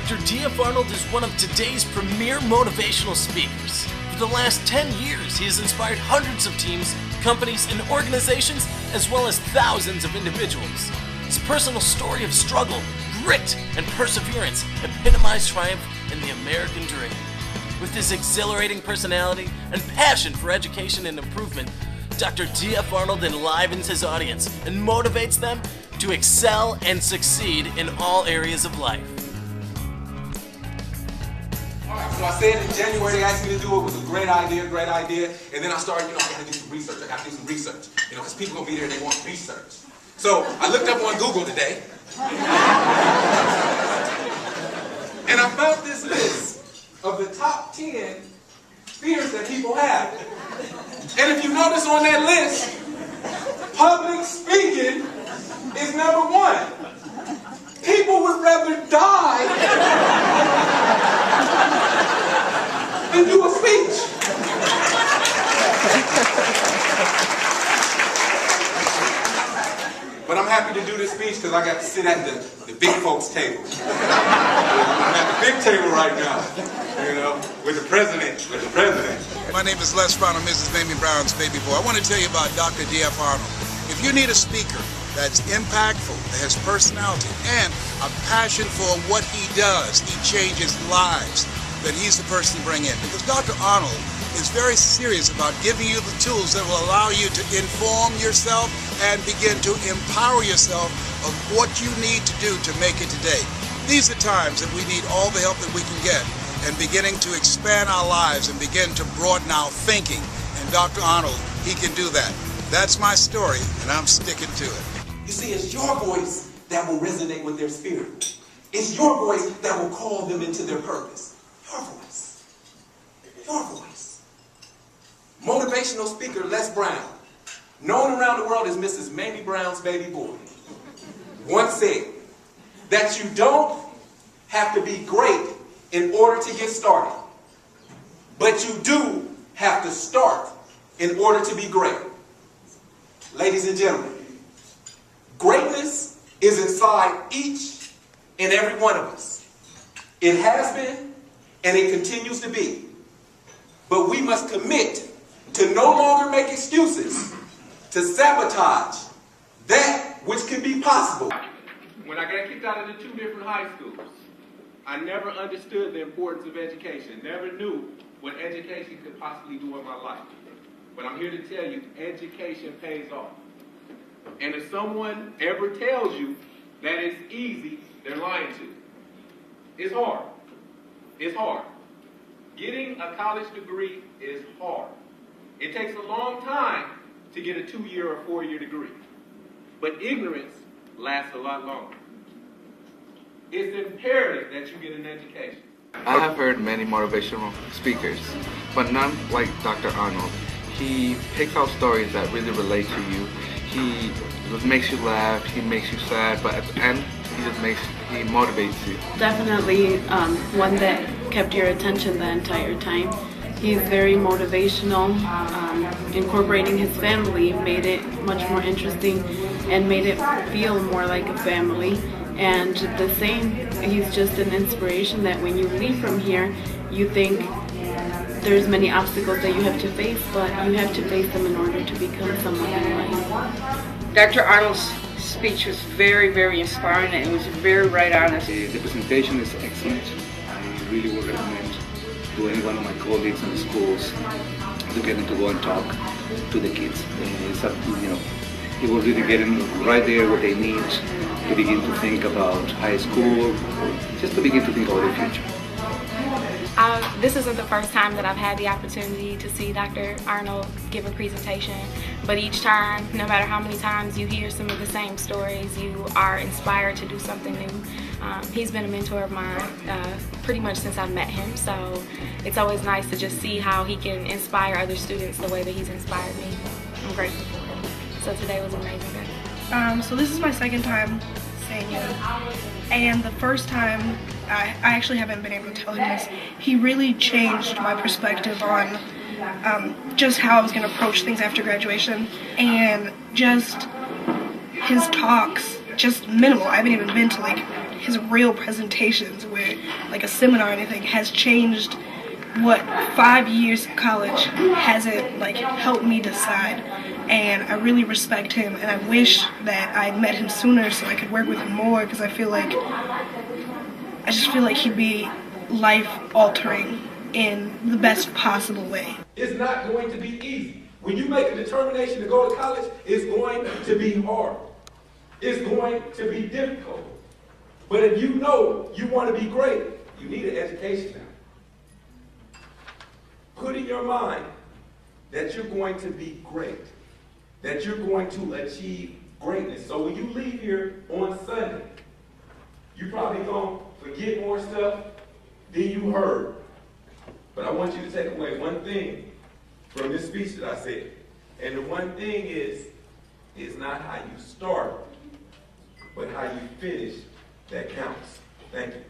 Dr. D F Arnold is one of today's premier motivational speakers. For the last 10 years, he has inspired hundreds of teams, companies, and organizations, as well as thousands of individuals. His personal story of struggle, grit, and perseverance epitomize triumph in the American dream. With his exhilarating personality and passion for education and improvement, Dr. D F Arnold enlivens his audience and motivates them to excel and succeed in all areas of life. Alright, so I said in January they asked me to do it. It was a great idea, and then I started, I gotta do some research, because people gonna be there and they want research. So I looked up on Google today, and I found this list of the top 10 fears that people have. And if you notice on that list, public speaking is number 1. People would rather die than do a speech. But I'm happy to do this speech because I got to sit at the big folks' table. I'm at the big table right now, with the president. My name is Les Brown. I'm Mrs. Mamie Brown's baby boy. I want to tell you about Dr. D F Arnold. If you need a speaker that's impactful, that has personality, and a passion for what he does, he changes lives, then he's the person to bring in. Because Dr. Arnold is very serious about giving you the tools that will allow you to inform yourself and begin to empower yourself of what you need to do to make it today. These are times that we need all the help that we can get and beginning to expand our lives and begin to broaden our thinking. And Dr. Arnold, he can do that. That's my story, and I'm sticking to it. You see, it's your voice that will resonate with their spirit. It's your voice that will call them into their purpose. Your voice. Your voice. Motivational speaker Les Brown, known around the world as Mrs. Mamie Brown's baby boy, once said that you don't have to be great in order to get started, but you do have to start in order to be great. Ladies and gentlemen, greatness is inside each and every one of us. It has been, and it continues to be. But we must commit to no longer make excuses to sabotage that which can be possible. When I got kicked out of the 2 different high schools, I never understood the importance of education. Never knew what education could possibly do in my life. But I'm here to tell you, education pays off. And if someone ever tells you that it's easy, they're lying to you. It's hard. It's hard. Getting a college degree is hard. It takes a long time to get a 2-year or 4-year degree. But ignorance lasts a lot longer. It's imperative that you get an education. I have heard many motivational speakers, but none like Dr. Arnold. He picks out stories that really relate to you. He makes you laugh, he makes you sad, but at the end, he motivates you. Definitely one that kept your attention the entire time. He's very motivational. Incorporating his family made it much more interesting and made it feel more like a family. And the same, he's just an inspiration that when you leave from here, you think there's many obstacles that you have to face, but you have to face them in order to become someone in life. Dr. Arnold's speech was very, very inspiring, and it was very right on us. The presentation is excellent. I really would recommend to any one of my colleagues in the schools to get them to go and talk to the kids. It's up to, it will really get them right there what they need to begin to think about high school, or just to begin to think about their future. This isn't the first time that I've had the opportunity to see Dr. Arnold give a presentation, but each time, no matter how many times you hear some of the same stories, you are inspired to do something new. He's been a mentor of mine pretty much since I've met him, so it's always nice to just see how he can inspire other students the way that he's inspired me. I'm grateful for it. So today was an amazing day. So this is my second time seeing him, and the first time, I actually haven't been able to tell him this, he really changed my perspective on just how I was going to approach things after graduation, and just his talks, just minimal. I haven't even been to like his real presentations, where like a seminar or anything, has changed what 5 years of college hasn't like helped me decide. And I really respect him, and I wish that I'd met him sooner so I could work with him more, because I just feel like he'd be life altering in the best possible way. It's not going to be easy. When you make a determination to go to college, it's going to be hard. It's going to be difficult. But if you know you want to be great, you need an education now. Put in your mind that you're going to be great, that you're going to achieve greatness. So when you leave here on Sunday, you're probably going to forget more stuff than you heard. But I want you to take away one thing from this speech that I said. And the one thing is not how you start, but how you finish that counts. Thank you.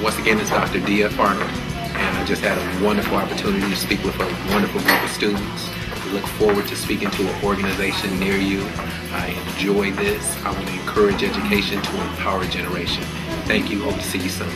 Once again, it's Dr. D F Arnold, and I just had a wonderful opportunity to speak with a wonderful group of students. I look forward to speaking to an organization near you. I enjoy this. I want to encourage education to empower a generation. Thank you. Hope to see you soon.